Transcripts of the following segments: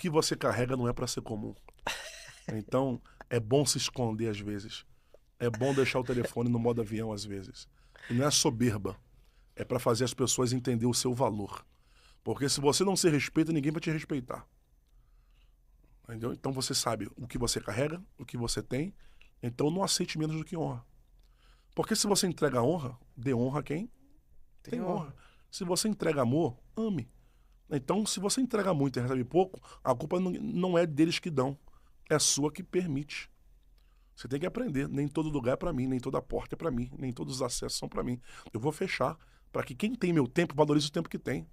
que você carrega não é para ser comum. Então, é bom se esconder às vezes. É bom deixar o telefone no modo avião às vezes. E não é soberba. É para fazer as pessoas entender o seu valor. Porque se você não se respeita, ninguém vai te respeitar. Entendeu? Então você sabe o que você carrega, o que você tem. Então não aceite menos do que honra. Porque se você entrega honra, dê honra a quem tem honra. Se você entrega amor, ame. Então, se você entrega muito e recebe pouco, a culpa não é deles que dão. É sua que permite. Você tem que aprender. Nem todo lugar é para mim, nem toda porta é para mim, nem todos os acessos são para mim. Eu vou fechar para que quem tem meu tempo valorize o tempo que tem.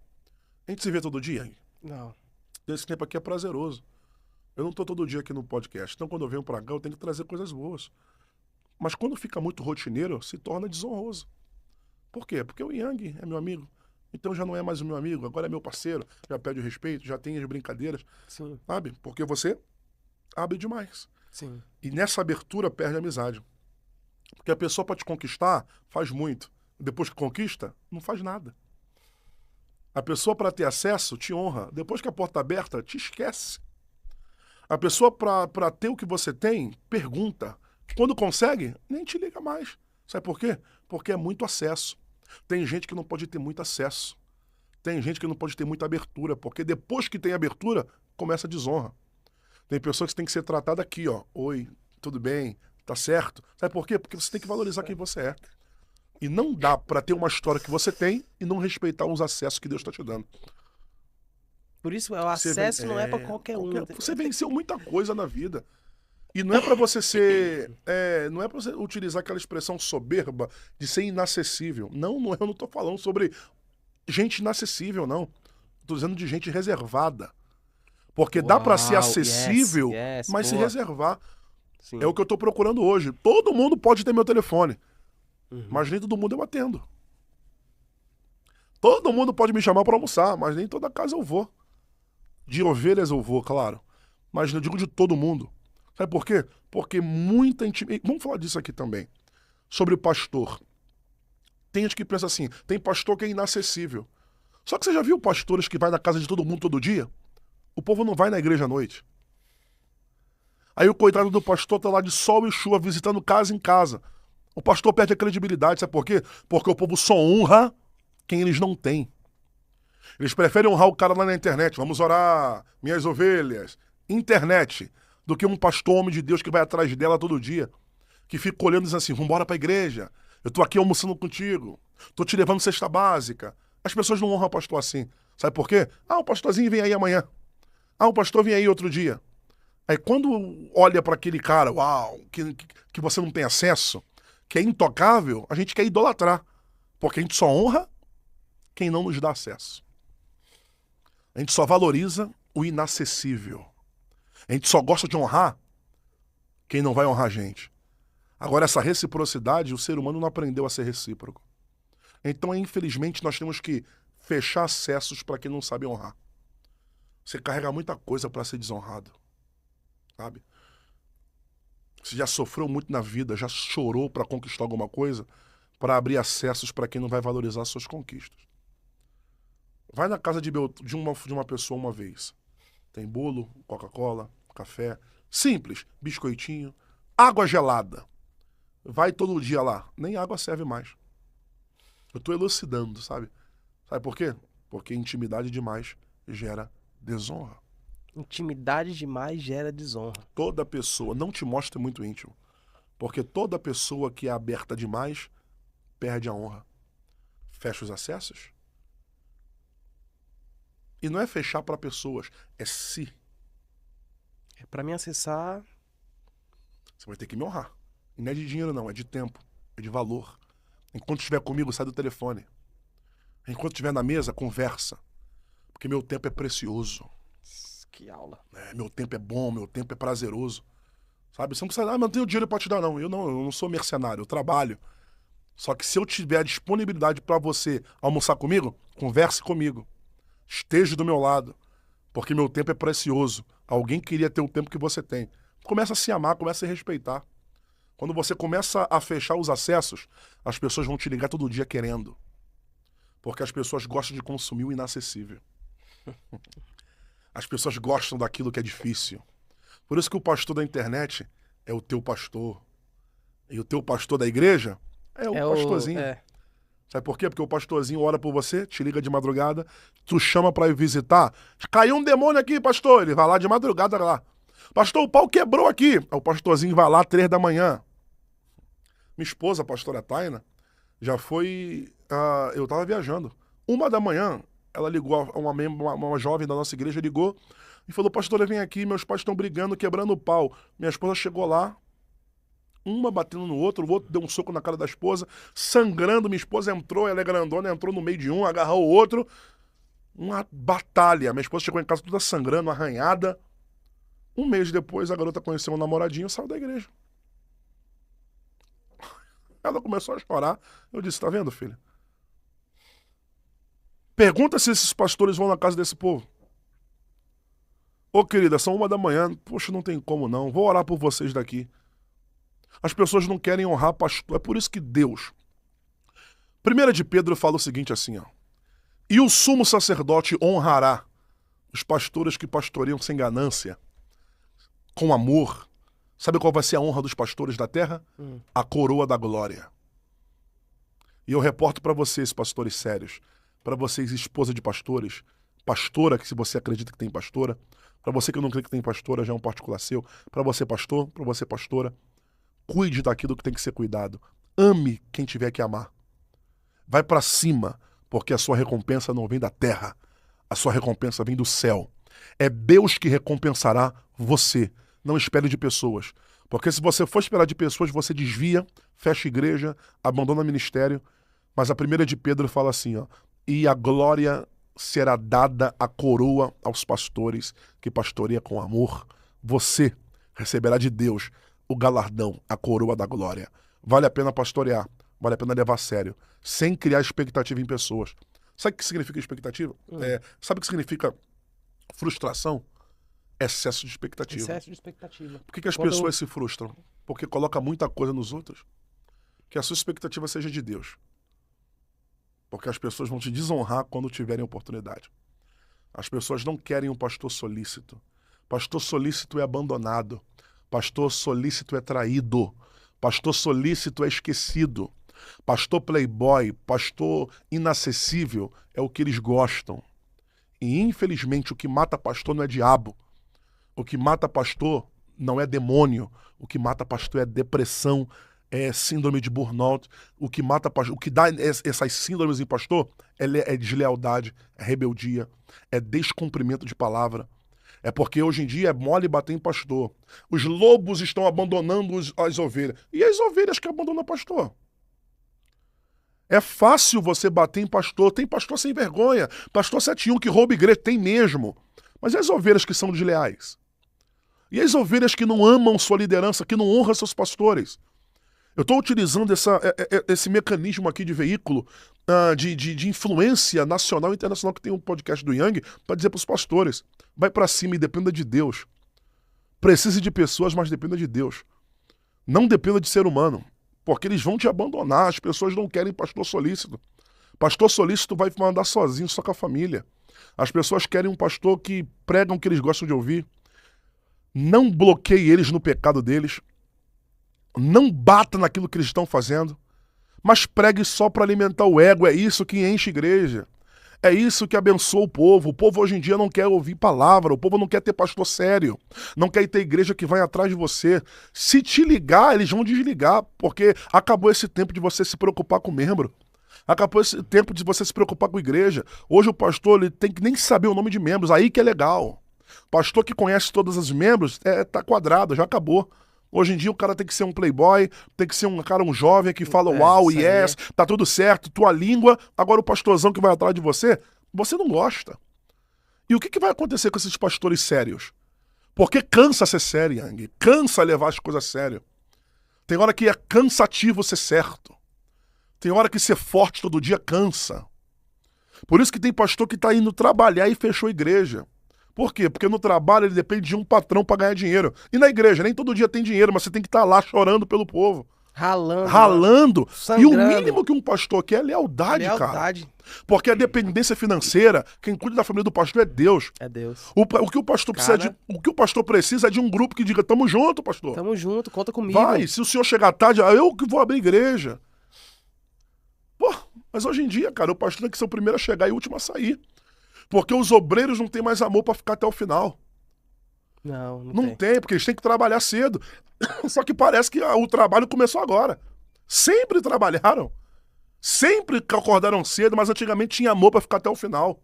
A gente se vê todo dia? Não. Esse tempo aqui é prazeroso. Eu não tô todo dia aqui no podcast. Então, quando eu venho para cá, eu tenho que trazer coisas boas. Mas quando fica muito rotineiro, se torna desonroso. Por quê? Porque o Yang é meu amigo. Então já não é mais o meu amigo, agora é meu parceiro, já pede o respeito, já tem as brincadeiras, Sim, sabe? Porque você abre demais. sim. E nessa abertura perde a amizade. Porque a pessoa para te conquistar faz muito. Depois que conquista, não faz nada. A pessoa para ter acesso te honra. Depois que a porta tá aberta, te esquece. A pessoa para ter o que você tem, pergunta. Quando consegue, nem te liga mais. Sabe por quê? Porque é muito acesso. Tem gente que não pode ter muito acesso. Tem gente que não pode ter muita abertura, porque depois que tem abertura, começa a desonra. Tem pessoas que têm que ser tratadas aqui, ó. Oi, tudo bem? Tá certo? Sabe por quê? Porque você tem que valorizar quem você é. E não dá pra ter uma história que você tem e não respeitar os acessos que Deus tá te dando. Por isso, o acesso não é pra qualquer um. Você venceu muita coisa na vida. E não é pra você ser. Não é pra você utilizar aquela expressão soberba de ser inacessível. Não, eu não tô falando sobre gente inacessível, não. Tô dizendo de gente reservada. Porque dá pra ser Uau, acessível, yes, mas se boa. reservar. Sim. É o que eu tô procurando hoje. Todo mundo pode ter meu telefone, Uhum. mas nem todo mundo eu atendo. Todo mundo pode me chamar pra almoçar, mas nem toda casa eu vou. De ovelhas eu vou, claro. Mas eu digo de todo mundo. Sabe por quê? Porque muita intimidade. Vamos falar disso aqui também. Sobre o pastor. Tem gente que pensa assim, tem pastor que é inacessível. Só que você já viu pastores que vai na casa de todo mundo todo dia? O povo não vai na igreja à noite. Aí o coitado do pastor tá lá de sol e chuva, visitando casa em casa. O pastor perde a credibilidade, sabe por quê? Porque o povo só honra quem eles não têm. Eles preferem honrar o cara lá na internet. Vamos orar, minhas ovelhas. Internet. Do que um pastor homem de Deus que vai atrás dela todo dia. Que fica olhando e diz assim, vambora pra igreja. Eu tô aqui almoçando contigo. Tô te levando cesta básica. As pessoas não honram o pastor assim. Sabe por quê? Ah, o pastorzinho vem aí amanhã. Ah, o pastor vem aí outro dia. Aí quando olha pra aquele cara, uau, que você não tem acesso, que é intocável, a gente quer idolatrar. Porque a gente só honra quem não nos dá acesso. A gente só valoriza o inacessível. A gente só gosta de honrar quem não vai honrar a gente. Agora, essa reciprocidade, o ser humano não aprendeu a ser recíproco. Então, infelizmente, nós temos que fechar acessos para quem não sabe honrar. Você carrega muita coisa para ser desonrado. Sabe? Você já sofreu muito na vida, já chorou para conquistar alguma coisa, para abrir acessos para quem não vai valorizar suas conquistas. Vai na casa de uma pessoa uma vez. Tem bolo, Coca-Cola, café, simples, biscoitinho, água gelada. Vai todo dia lá. Nem água serve mais. Eu tô elucidando, sabe? Sabe por quê? Porque intimidade demais gera desonra. Intimidade demais gera desonra. Toda pessoa, não te mostre muito íntimo. Porque toda pessoa que é aberta demais perde a honra. Fecha os acessos. E não é fechar para pessoas, é si. É pra mim acessar. Você vai ter que me honrar. E não é de dinheiro, não, é de tempo, é de valor. Enquanto estiver comigo, sai do telefone. Enquanto estiver na mesa, conversa. Porque meu tempo é precioso. Que aula. Meu tempo é bom, meu tempo é prazeroso. Sabe? Você não precisa, mas não tenho dinheiro pra te dar, não. Eu não sou mercenário, eu trabalho. Só que se eu tiver a disponibilidade pra você almoçar comigo, converse comigo. Esteja do meu lado. Porque meu tempo é precioso. Alguém queria ter o tempo que você tem. Começa a se amar, começa a se respeitar. Quando você começa a fechar os acessos, as pessoas vão te ligar todo dia querendo. Porque as pessoas gostam de consumir o inacessível. As pessoas gostam daquilo que é difícil. Por isso que o pastor da internet é o teu pastor. E o teu pastor da igreja é o pastorzinho. Sabe por quê? Porque o pastorzinho ora por você, te liga de madrugada, tu chama pra ir visitar. Caiu um demônio aqui, pastor. Ele vai lá de madrugada lá. Pastor, o pau quebrou aqui. O pastorzinho vai lá 3 da manhã. Minha esposa, a pastora Taina, já foi... eu tava viajando. 1 da manhã, ela ligou, uma jovem da nossa igreja ligou e falou, pastora, vem aqui, meus pais estão brigando, quebrando o pau. Minha esposa chegou lá, uma batendo no outro, o outro deu um soco na cara da esposa, sangrando, minha esposa entrou, ela é grandona, entrou no meio de um, agarrou o outro. Uma batalha. Minha esposa chegou em casa toda sangrando, arranhada. 1 mês depois, a garota conheceu um namoradinho e saiu da igreja. Ela começou a chorar. Eu disse, tá vendo, filha? Pergunta se esses pastores vão na casa desse povo. Ô, querida, são 1 da manhã. Poxa, não tem como não. Vou orar por vocês daqui. As pessoas não querem honrar pastor. É por isso que Deus... 1 de Pedro fala o seguinte assim, ó. E o sumo sacerdote honrará os pastores que pastoreiam sem ganância, com amor. Sabe qual vai ser a honra dos pastores da terra? A coroa da glória. E eu reporto para vocês, pastores sérios, para vocês, esposa de pastores, pastora, que se você acredita que tem pastora, para você que não crê que tem pastora, já é um particular seu, para você pastor, para você pastora, cuide daquilo que tem que ser cuidado. Ame quem tiver que amar. Vai para cima, porque a sua recompensa não vem da terra, a sua recompensa vem do céu. É Deus que recompensará você. Não espere de pessoas. Porque se você for esperar de pessoas, você desvia, fecha igreja, abandona ministério. Mas a 1 de Pedro fala assim, ó. E a glória será dada a coroa aos pastores que pastoreia com amor. Você receberá de Deus o galardão, a coroa da glória. Vale a pena pastorear, vale a pena levar a sério, sem criar expectativa em pessoas. Sabe o que significa expectativa? Sabe o que significa frustração? Excesso de expectativa. Excesso de expectativa. Por que as pessoas se frustram? Porque colocam muita coisa nos outros. Que a sua expectativa seja de Deus. Porque as pessoas vão te desonrar quando tiverem oportunidade. As pessoas não querem um pastor solícito. Pastor solícito é abandonado. Pastor solícito é traído. Pastor solícito é esquecido. Pastor playboy, pastor inacessível é o que eles gostam. E infelizmente o que mata pastor não é diabo. O que mata pastor não é demônio. O que mata pastor é depressão, é síndrome de burnout. O que mata pastor, o que dá essas síndromes em pastor é deslealdade, é rebeldia, é descumprimento de palavra. É porque hoje em dia é mole bater em pastor. Os lobos estão abandonando as ovelhas. E as ovelhas que abandonam pastor? É fácil você bater em pastor. Tem pastor sem vergonha. Pastor 71 que rouba igreja. Tem mesmo. Mas e as ovelhas que são desleais? E as ovelhas que não amam sua liderança, que não honram seus pastores? Eu estou utilizando esse mecanismo aqui de veículo, de influência nacional e internacional, que tem um podcast do Yang, para dizer para os pastores, vai para cima e dependa de Deus. Precise de pessoas, mas dependa de Deus. Não dependa de ser humano, porque eles vão te abandonar. As pessoas não querem pastor solícito. Pastor solícito vai mandar sozinho, só com a família. As pessoas querem um pastor que prega o que eles gostam de ouvir. Não bloqueie eles no pecado deles. Não bata naquilo que eles estão fazendo. Mas pregue só para alimentar o ego. É isso que enche a igreja. É isso que abençoa o povo. O povo hoje em dia não quer ouvir palavra. O povo não quer ter pastor sério. Não quer ter igreja que vai atrás de você. Se te ligar, eles vão desligar. Porque acabou esse tempo de você se preocupar com o membro. Acabou esse tempo de você se preocupar com a igreja. Hoje o pastor ele tem que nem saber o nome de membros. Aí que é legal. Pastor que conhece todos os membros, tá quadrado, já acabou. Hoje em dia o cara tem que ser um playboy, tem que ser um jovem que fala uau, yes, tá tudo certo, tua língua. Agora o pastorzão que vai atrás de você, você não gosta. E o que vai acontecer com esses pastores sérios? Porque cansa ser sério, Yang. Cansa levar as coisas a sério. Tem hora que é cansativo ser certo. Tem hora que ser forte todo dia cansa. Por isso que tem pastor que tá indo trabalhar e fechou a igreja. Por quê? Porque no trabalho ele depende de um patrão para ganhar dinheiro. E na igreja, nem todo dia tem dinheiro, mas você tem que estar lá chorando pelo povo. Ralando. Sangrando. E o mínimo que um pastor quer é lealdade, cara. Porque a dependência financeira, quem cuida da família do pastor é Deus. É Deus. O que o pastor precisa o que o pastor precisa é de um grupo que diga: tamo junto, pastor. Tamo junto, conta comigo. Vai, se o senhor chegar tarde, eu que vou abrir igreja. Pô, mas hoje em dia, cara, o pastor tem que ser o primeiro a chegar e o último a sair. Porque os obreiros não têm mais amor pra ficar até o final. Não tem, porque eles têm que trabalhar cedo. Só que parece que o trabalho começou agora. Sempre trabalharam. Sempre acordaram cedo, mas antigamente tinha amor pra ficar até o final.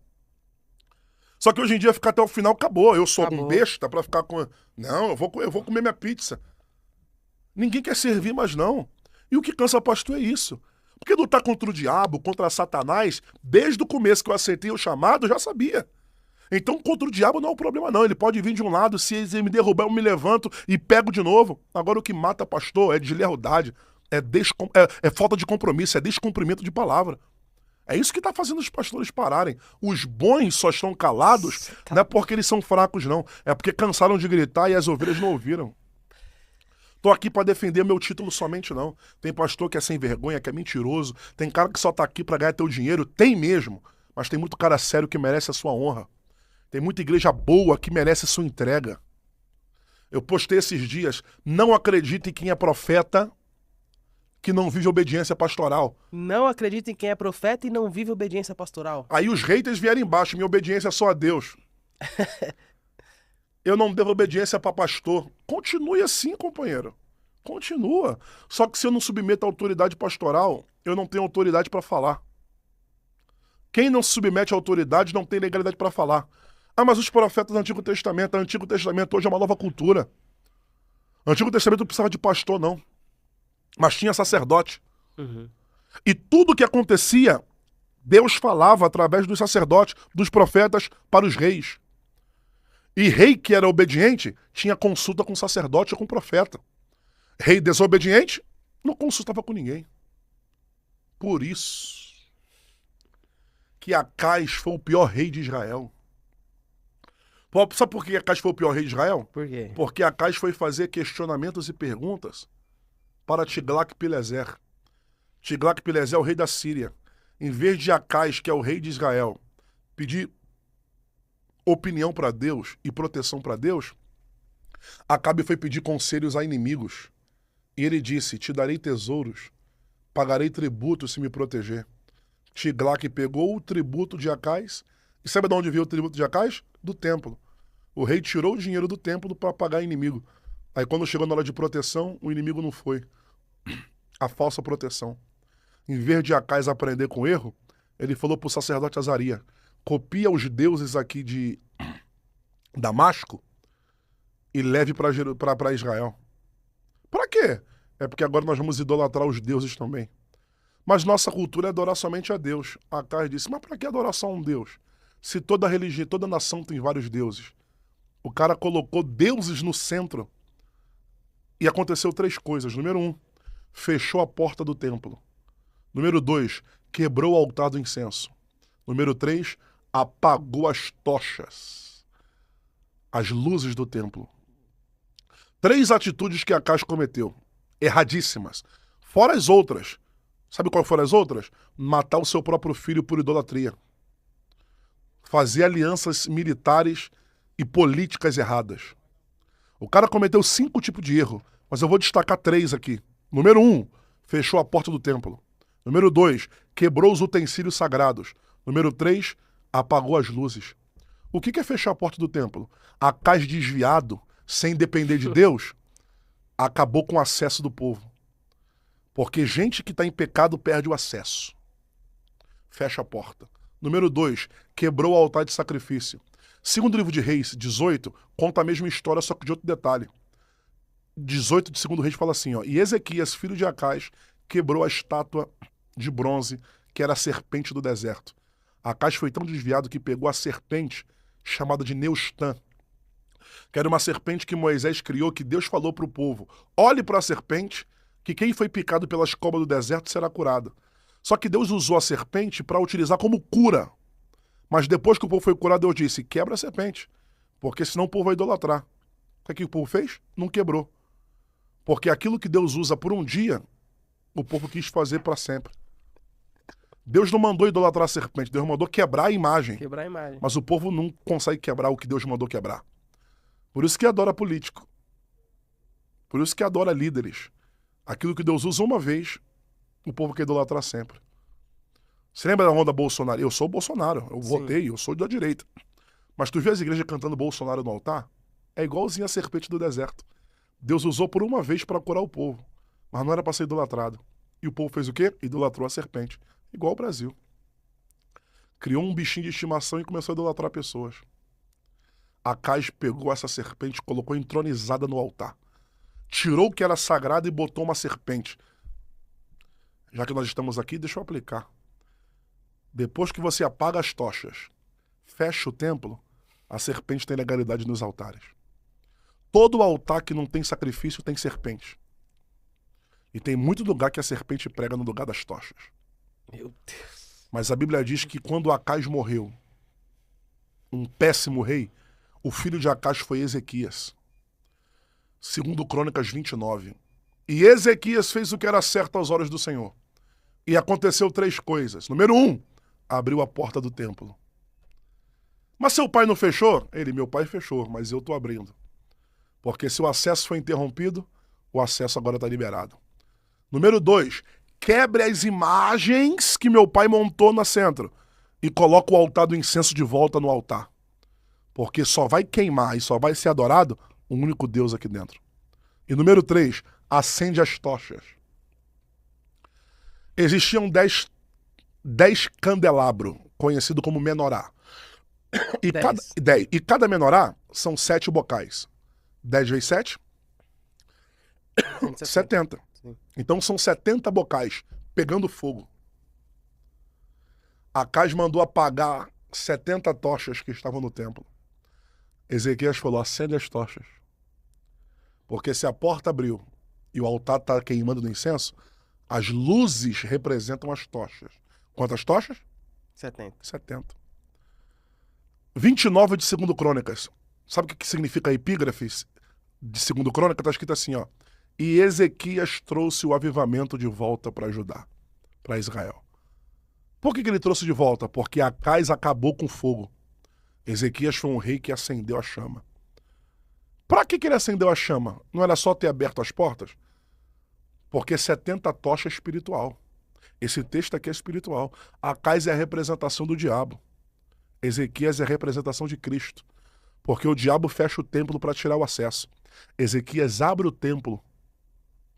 Só que hoje em dia ficar até o final acabou. Eu sou um besta pra ficar com... Não, eu vou comer minha pizza. Ninguém quer servir mais não. E o que cansa pastor é isso. Porque lutar contra o diabo, contra Satanás, desde o começo que eu aceitei o chamado, eu já sabia. Então, contra o diabo não é um problema, não. Ele pode vir de um lado, se ele me derrubar, eu me levanto e pego de novo. Agora, o que mata pastor é deslealdade, é falta de compromisso, é descumprimento de palavra. É isso que está fazendo os pastores pararem. Os bons só estão calados, não é porque eles são fracos, não. É porque cansaram de gritar e as ovelhas não ouviram. Tô aqui para defender meu título somente, não. Tem pastor que é sem vergonha, que é mentiroso. Tem cara que só tá aqui para ganhar teu dinheiro. Tem mesmo. Mas tem muito cara sério que merece a sua honra. Tem muita igreja boa que merece a sua entrega. Eu postei esses dias: não acredite em quem é profeta que não vive obediência pastoral. Não acredite em quem é profeta e não vive obediência pastoral. Aí os haters vieram embaixo: minha obediência é só a Deus. Eu não devo obediência para pastor. Continue assim, companheiro. Continua. Só que se eu não submeto à autoridade pastoral, eu não tenho autoridade para falar. Quem não se submete à autoridade não tem legalidade para falar. Ah, mas os profetas do Antigo Testamento hoje é uma nova cultura. O Antigo Testamento não precisava de pastor, não. Mas tinha sacerdote. Uhum. E tudo que acontecia, Deus falava através dos sacerdotes, dos profetas, para os reis. E rei que era obediente, tinha consulta com o sacerdote ou com o profeta. Rei desobediente, não consultava com ninguém. Por isso que Acais foi o pior rei de Israel. Sabe por que Acais foi o pior rei de Israel? Por quê? Porque Acais foi fazer questionamentos e perguntas para Tiglath-Pileser. Tiglath-Pileser é o rei da Síria. Em vez de Acais, que é o rei de Israel, pedir opinião para Deus e proteção para Deus, Acabe foi pedir conselhos a inimigos. E ele disse: te darei tesouros, pagarei tributo se me proteger. Tiglath pegou o tributo de Acais. E sabe de onde veio o tributo de Acais? Do templo. O rei tirou o dinheiro do templo para pagar inimigo. Aí quando chegou na hora de proteção, o inimigo não foi. A falsa proteção. Em vez de Acais aprender com erro, ele falou para o sacerdote Azaria: copia os deuses aqui de Damasco e leve para Israel. Para quê? É porque agora nós vamos idolatrar os deuses também. Mas nossa cultura é adorar somente a Deus. Acais disse: mas para que adorar só um Deus? Se toda religião, toda nação tem vários deuses. O cara colocou deuses no centro. E aconteceu 3 coisas. Número 1, fechou a porta do templo. Número 2, quebrou o altar do incenso. Número 3, apagou as tochas, as luzes do templo. 3 atitudes que Acais cometeu, erradíssimas. Fora as outras. Sabe qual foram as outras? Matar o seu próprio filho por idolatria. Fazer alianças militares e políticas erradas. O cara cometeu 5 tipos de erro, mas eu vou destacar 3 aqui. Número 1, fechou a porta do templo. Número 2, quebrou os utensílios sagrados. Número 3, apagou as luzes. O que é fechar a porta do templo? Acais desviado, sem depender de Deus, acabou com o acesso do povo. Porque gente que está em pecado perde o acesso. Fecha a porta. Número 2, quebrou o altar de sacrifício. Segundo livro de Reis, 18, conta a mesma história, só que de outro detalhe. 18 de segundo Reis fala assim, ó: e Ezequias, filho de Acais, quebrou a estátua de bronze, que era a serpente do deserto. Acais foi tão desviado que pegou a serpente, chamada de Neustã, que era uma serpente que Moisés criou, que Deus falou para o povo: olhe para a serpente, que quem foi picado pelas cobras do deserto será curado. Só que Deus usou a serpente para utilizar como cura. Mas depois que o povo foi curado, Deus disse: quebra a serpente, porque senão o povo vai idolatrar. O que o povo fez? Não quebrou. Porque aquilo que Deus usa por um dia, o povo quis fazer para sempre. Deus não mandou idolatrar a serpente, Deus mandou quebrar a imagem. Quebrar a imagem. Mas o povo não consegue quebrar o que Deus mandou quebrar. Por isso que adora político. Por isso que adora líderes. Aquilo que Deus usa uma vez, o povo quer idolatrar sempre. Você lembra da onda Bolsonaro? Eu sou Bolsonaro, eu votei, eu sou da direita. Mas tu vê as igrejas cantando Bolsonaro no altar? É igualzinho a serpente do deserto. Deus usou por uma vez para curar o povo, mas não era para ser idolatrado. E o povo fez o quê? Idolatrou a serpente. Igual o Brasil. Criou um bichinho de estimação e começou a idolatrar pessoas. Acais pegou essa serpente, colocou entronizada no altar. Tirou o que era sagrado e botou uma serpente. Já que nós estamos aqui, deixa eu aplicar. Depois que você apaga as tochas, fecha o templo, a serpente tem legalidade nos altares. Todo altar que não tem sacrifício tem serpente. E tem muito lugar que a serpente prega no lugar das tochas. Meu Deus. Mas a Bíblia diz que quando Acais morreu, um péssimo rei, o filho de Acais foi Ezequias. Segundo Crônicas 29. E Ezequias fez o que era certo aos olhos do Senhor. E aconteceu 3 coisas. Número 1, abriu a porta do templo. Mas seu pai não fechou? Meu pai fechou, mas eu estou abrindo. Porque se o acesso foi interrompido, o acesso agora está liberado. Número 2, quebre as imagens que meu pai montou no centro e coloca o altar do incenso de volta no altar. Porque só vai queimar e só vai ser adorado o único Deus aqui dentro. E número 3, acende as tochas. Existiam 10 candelabros, conhecido como menorá. E cada menorá são 7 bocais. 10 vezes 7? 70. Sim. Então são 70 bocais pegando fogo. Acais mandou apagar 70 tochas que estavam no templo. Ezequias falou, acende as tochas. Porque se a porta abriu e o altar está queimando no incenso, as luzes representam as tochas. Quantas tochas? 70. 29 de 2 Crônicas. Sabe o que significa epígrafes de 2 Crônicas? Está escrito assim, ó. E Ezequias trouxe o avivamento de volta para Judá, para Israel. Por que ele trouxe de volta? Porque Acais acabou com o fogo. Ezequias foi um rei que acendeu a chama. Para que ele acendeu a chama? Não era só ter aberto as portas? Porque 70 tocha é espiritual. Esse texto aqui é espiritual. Acais é a representação do diabo. Ezequias é a representação de Cristo. Porque o diabo fecha o templo para tirar o acesso. Ezequias abre o templo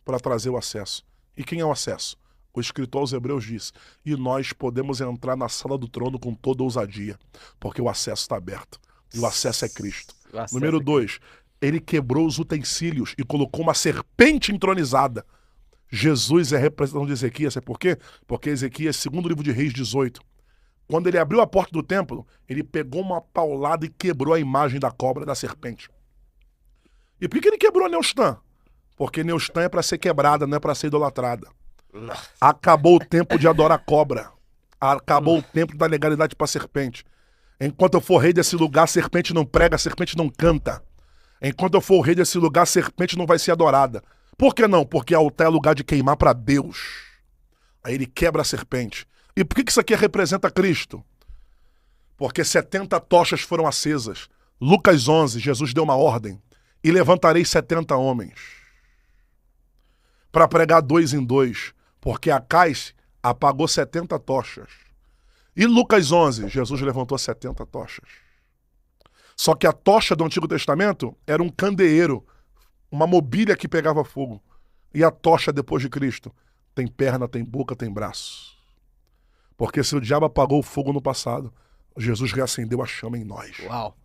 para trazer o acesso. E quem é o acesso? O escritor aos Hebreus diz, e nós podemos entrar na sala do trono com toda ousadia, porque o acesso está aberto. E o acesso é Cristo. Número 2, ele quebrou os utensílios e colocou uma serpente entronizada. Jesus é a representação de Ezequias, sabe por quê? Porque Ezequias, segundo o livro de Reis 18, quando ele abriu a porta do templo, ele pegou uma paulada e quebrou a imagem da cobra, da serpente. E por que ele quebrou a Neustã? Porque Neustã é para ser quebrada, não é para ser idolatrada. Nossa. Acabou o tempo de adorar cobra. Acabou o tempo da legalidade para serpente. Enquanto eu for rei desse lugar, a serpente não prega, a serpente não canta. Enquanto eu for rei desse lugar, a serpente não vai ser adorada. Por que não? Porque altar é lugar de queimar para Deus. Aí ele quebra a serpente. E por que isso aqui representa Cristo? Porque 70 tochas foram acesas. Lucas 11, Jesus deu uma ordem. E levantarei 70 homens para pregar 2 em 2. Porque Acais apagou 70 tochas. E Lucas 11, Jesus levantou 70 tochas. Só que a tocha do Antigo Testamento era um candeeiro, uma mobília que pegava fogo. E a tocha depois de Cristo tem perna, tem boca, tem braço. Porque se o diabo apagou o fogo no passado, Jesus reacendeu a chama em nós. Uau!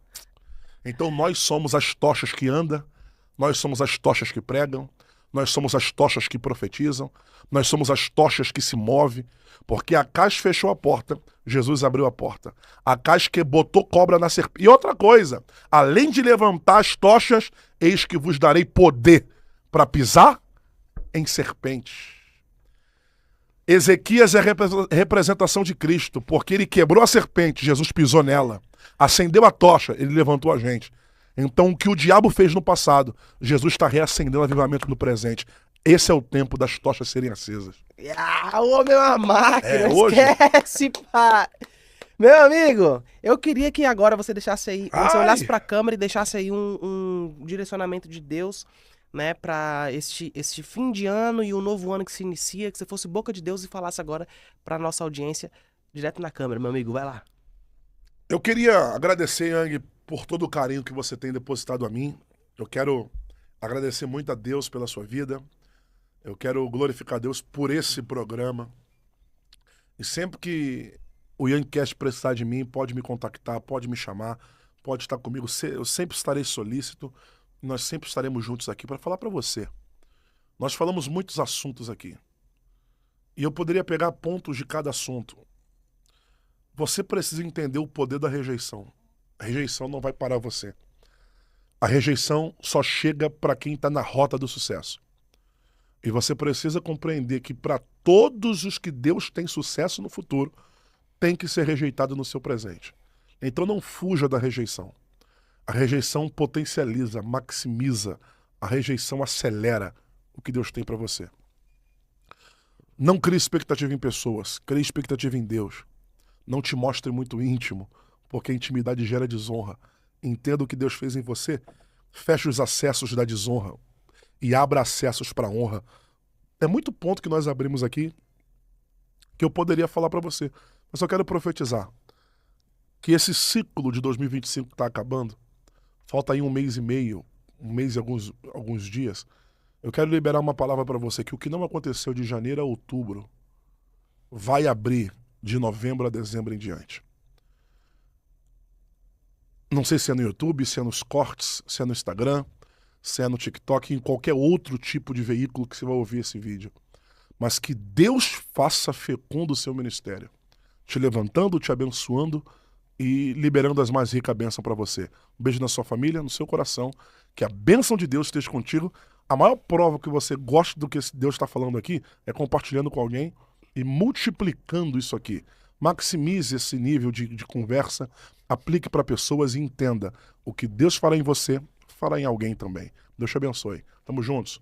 Então nós somos as tochas que andam, nós somos as tochas que pregam, nós somos as tochas que profetizam, nós somos as tochas que se movem, porque Acais fechou a porta, Jesus abriu a porta. Acais que botou cobra na serpente. E outra coisa, além de levantar as tochas, eis que vos darei poder para pisar em serpentes. Ezequias é a representação de Cristo, porque ele quebrou a serpente, Jesus pisou nela. Acendeu a tocha, ele levantou a gente. Então, o que o diabo fez no passado, Jesus está reacendendo o avivamento no presente. Esse é o tempo das tochas serem acesas. O homem é uma máquina, hoje. esquece, pai. Meu amigo, eu queria que agora você deixasse aí, você olhasse pra câmera e deixasse aí um direcionamento de Deus, né, pra este fim de ano e o novo ano que se inicia, que você fosse boca de Deus e falasse agora pra nossa audiência, direto na câmera, meu amigo, vai lá. Eu queria agradecer, Yang, por todo o carinho que você tem depositado a mim. Eu quero agradecer muito a Deus pela sua vida. Eu quero glorificar a Deus por esse programa. E sempre que o Yangcast precisar de mim, pode me contactar, pode me chamar, pode estar comigo. Eu sempre estarei solícito. Nós sempre estaremos juntos aqui para falar para você. Nós falamos muitos assuntos aqui. E eu poderia pegar pontos de cada assunto. Você precisa entender o poder da rejeição. A rejeição não vai parar você. A rejeição só chega para quem está na rota do sucesso. E você precisa compreender que para todos os que Deus tem sucesso no futuro, tem que ser rejeitado no seu presente. Então não fuja da rejeição. A rejeição potencializa, maximiza. A rejeição acelera o que Deus tem para você. Não crie expectativa em pessoas, crie expectativa em Deus. Não te mostre muito íntimo, porque a intimidade gera desonra. Entenda o que Deus fez em você, feche os acessos da desonra e abra acessos para a honra. É muito ponto que nós abrimos aqui que eu poderia falar para você, mas eu quero profetizar que esse ciclo de 2025 está acabando. Falta aí um mês e meio, um mês e alguns dias. Eu quero liberar uma palavra para você, que o que não aconteceu de janeiro a outubro vai abrir de novembro a dezembro em diante. Não sei se é no YouTube, se é nos cortes, se é no Instagram, se é no TikTok, em qualquer outro tipo de veículo que você vai ouvir esse vídeo. Mas que Deus faça fecundo o seu ministério, te levantando, te abençoando e liberando as mais ricas bênçãos para você. Um beijo na sua família, no seu coração, que a bênção de Deus esteja contigo. A maior prova que você gosta do que Deus está falando aqui é compartilhando com alguém e multiplicando isso aqui. Maximize esse nível de conversa, aplique para pessoas e entenda o que Deus fará em você, fará em alguém também. Deus te abençoe. Tamo juntos.